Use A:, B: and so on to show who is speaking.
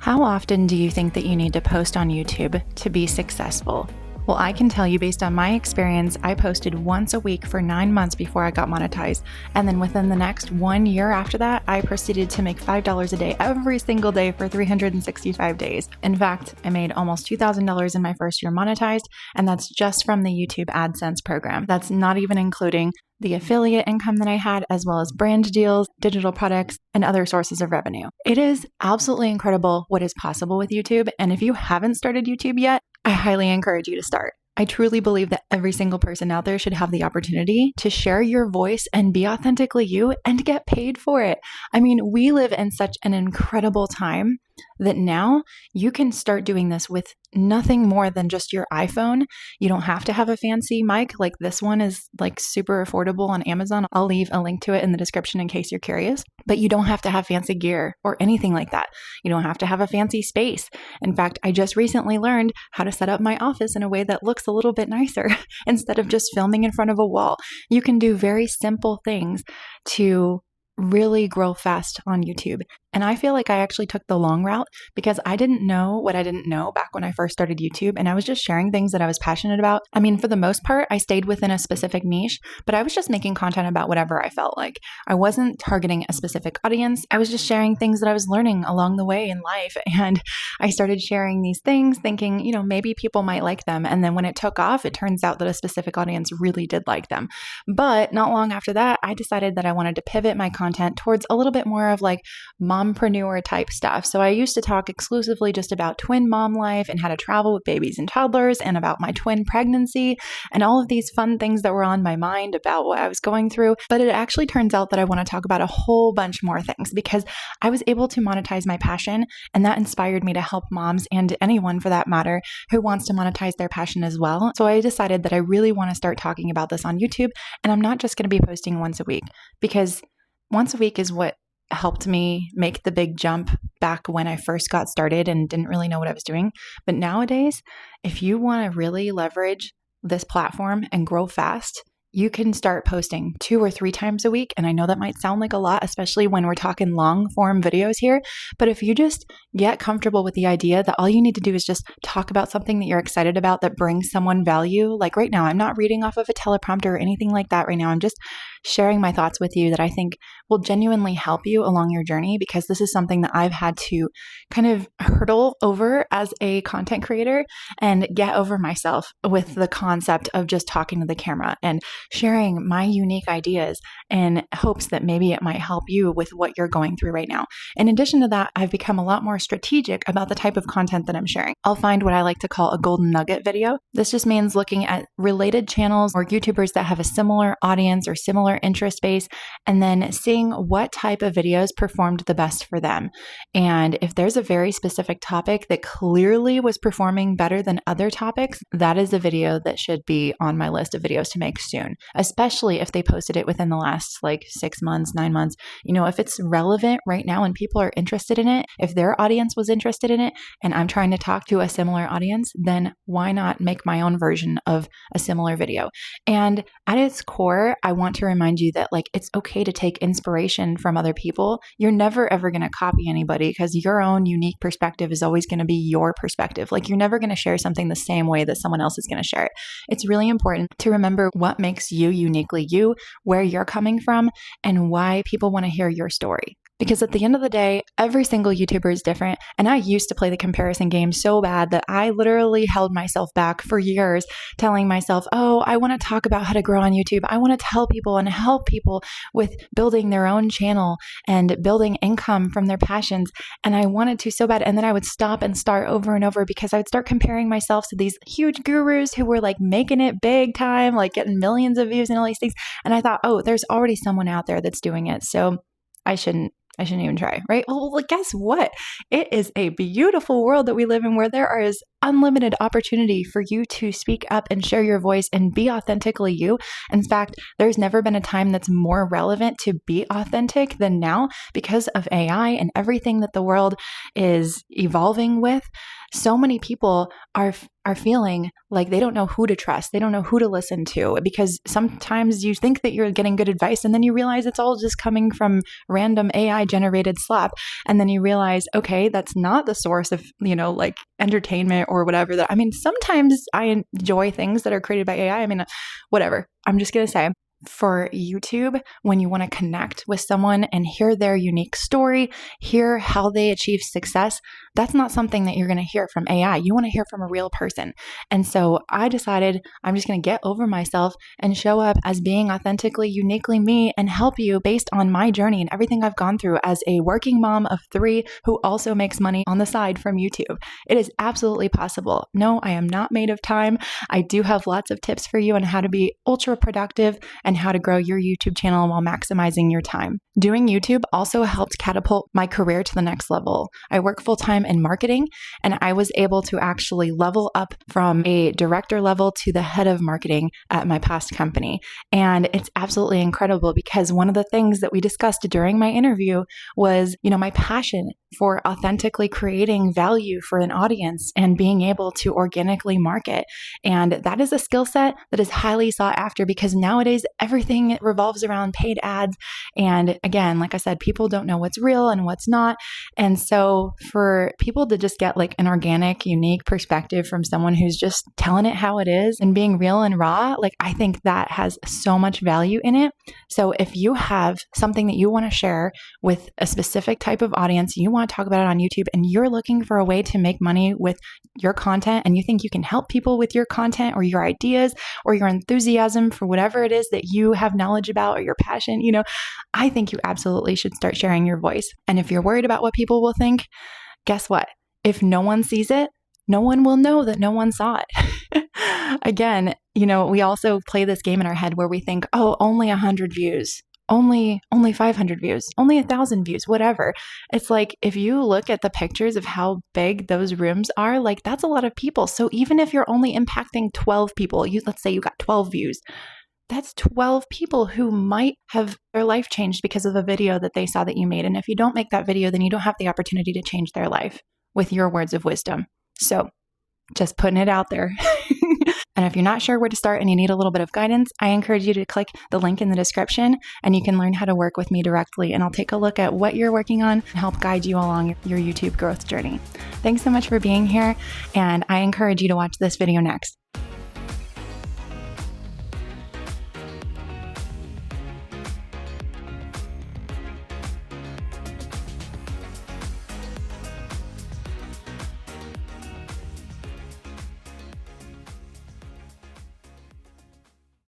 A: How often do you think that you need to post on YouTube to be successful? Well, I can tell you based on my experience, I posted once a week for 9 months before I got monetized. And then within the next 1 year after that, I proceeded to make $5 a day every single day for 365 days. In fact, I made almost $2,000 in my first year monetized, and that's just from the YouTube AdSense program. That's not even including the affiliate income that I had, as well as brand deals, digital products, and other sources of revenue. It is absolutely incredible what is possible with YouTube. And if you haven't started YouTube yet, I highly encourage you to start. I truly believe that every single person out there should have the opportunity to share your voice and be authentically you and get paid for it. I mean, we live in such an incredible time that now you can start doing this with nothing more than just your iPhone. You don't have to have a fancy mic. Like this one is like super affordable on Amazon. I'll leave a link to it in the description in case you're curious. But you don't have to have fancy gear or anything like that. You don't have to have a fancy space. In fact, I just recently learned how to set up my office in a way that looks a little bit nicer instead of just filming in front of a wall. You can do very simple things to really grow fast on YouTube. And I feel like I actually took the long route because I didn't know what I didn't know back when I first started YouTube. And I was just sharing things that I was passionate about. I mean, for the most part, I stayed within a specific niche, but I was just making content about whatever I felt like. I wasn't targeting a specific audience. I was just sharing things that I was learning along the way in life. And I started sharing these things thinking, maybe people might like them. And then when it took off, it turns out that a specific audience really did like them. But not long after that, I decided that I wanted to pivot my content towards a little bit more of like mompreneur type stuff. So I used to talk exclusively just about twin mom life and how to travel with babies and toddlers and about my twin pregnancy and all of these fun things that were on my mind about what I was going through. But it actually turns out that I want to talk about a whole bunch more things because I was able to monetize my passion, and that inspired me to help moms and anyone for that matter who wants to monetize their passion as well. So I decided that I really want to start talking about this on YouTube, and I'm not just going to be posting once a week because once a week is what helped me make the big jump back when I first got started and didn't really know what I was doing. But nowadays, if you want to really leverage this platform and grow fast, you can start posting 2 or 3 times a week. And I know that might sound like a lot, especially when we're talking long form videos here. But if you just get comfortable with the idea that all you need to do is just talk about something that you're excited about that brings someone value. Like right now, I'm not reading off of a teleprompter or anything like that right now. I'm just sharing my thoughts with you that I think will genuinely help you along your journey, because this is something that I've had to kind of hurdle over as a content creator and get over myself with the concept of just talking to the camera and sharing my unique ideas in hopes that maybe it might help you with what you're going through right now. In addition to that, I've become a lot more strategic about the type of content that I'm sharing. I'll find what I like to call a golden nugget video. This just means looking at related channels or YouTubers that have a similar audience or similar interest base, and then seeing what type of videos performed the best for them. And if there's a very specific topic that clearly was performing better than other topics, that is a video that should be on my list of videos to make soon, especially if they posted it within the last 6 months, 9 months. If it's relevant right now and people are interested in it, if their audience was interested in it and I'm trying to talk to a similar audience, then why not make my own version of a similar video? And at its core, I want to remind you that it's okay to take inspiration from other people. You're never ever going to copy anybody because your own unique perspective is always going to be your perspective. You're never going to share something the same way that someone else is going to share it. It's really important to remember what makes you uniquely you, where you're coming from, and why people want to hear your story. Because at the end of the day, every single YouTuber is different. And I used to play the comparison game so bad that I literally held myself back for years, telling myself, oh, I want to talk about how to grow on YouTube. I want to tell people and help people with building their own channel and building income from their passions. And I wanted to so bad. And then I would stop and start over and over because I would start comparing myself to these huge gurus who were making it big time, getting millions of views and all these things. And I thought, oh, there's already someone out there that's doing it. So I shouldn't even try, right? Well, guess what? It is a beautiful world that we live in where there is unlimited opportunity for you to speak up and share your voice and be authentically you. In fact, there's never been a time that's more relevant to be authentic than now because of AI and everything that the world is evolving with. So many people are feeling like they don't know who to trust. They don't know who to listen to, because sometimes you think that you're getting good advice and then you realize it's all just coming from random AI generated slop. And then you realize, okay, that's not the source of, like entertainment or whatever. That, I mean, sometimes I enjoy things that are created by AI. I mean, whatever. I'm just going to say, for YouTube, when you want to connect with someone and hear their unique story, hear how they achieve success, that's not something that you're going to hear from AI. You want to hear from a real person. And so I decided I'm just going to get over myself and show up as being authentically, uniquely me, and help you based on my journey and everything I've gone through as a working mom of 3 who also makes money on the side from YouTube. It is absolutely possible. No, I am not made of time. I do have lots of tips for you on how to be ultra productive and how to grow your YouTube channel while maximizing your time. Doing YouTube also helped catapult my career to the next level. I work full-time in marketing, and I was able to actually level up from a director level to the head of marketing at my past company. And it's absolutely incredible because one of the things that we discussed during my interview was, my passion for authentically creating value for an audience and being able to organically market. And that is a skill set that is highly sought after because nowadays everything revolves around paid ads. And again, like I said, people don't know what's real and what's not. And so for people to just get like an organic, unique perspective from someone who's just telling it how it is and being real and raw, like I think that has so much value in it. So if you have something that you want to share with a specific type of audience, you want to talk about it on YouTube, and you're looking for a way to make money with your content, and you think you can help people with your content or your ideas or your enthusiasm for whatever it is that you have knowledge about or your passion, I think you absolutely should start sharing your voice. And if you're worried about what people will think, guess what? If no one sees it, no one will know that no one saw it. Again, we also play this game in our head where we think, oh, only 100 views. Only 500 views, only 1,000 views, whatever. It's like, if you look at the pictures of how big those rooms are, like that's a lot of people. So even if you're only impacting 12 people, let's say you got 12 views, that's 12 people who might have their life changed because of a video that they saw that you made. And if you don't make that video, then you don't have the opportunity to change their life with your words of wisdom. So just putting it out there. And if you're not sure where to start and you need a little bit of guidance, I encourage you to click the link in the description and you can learn how to work with me directly. And I'll take a look at what you're working on and help guide you along your YouTube growth journey. Thanks so much for being here. And I encourage you to watch this video next.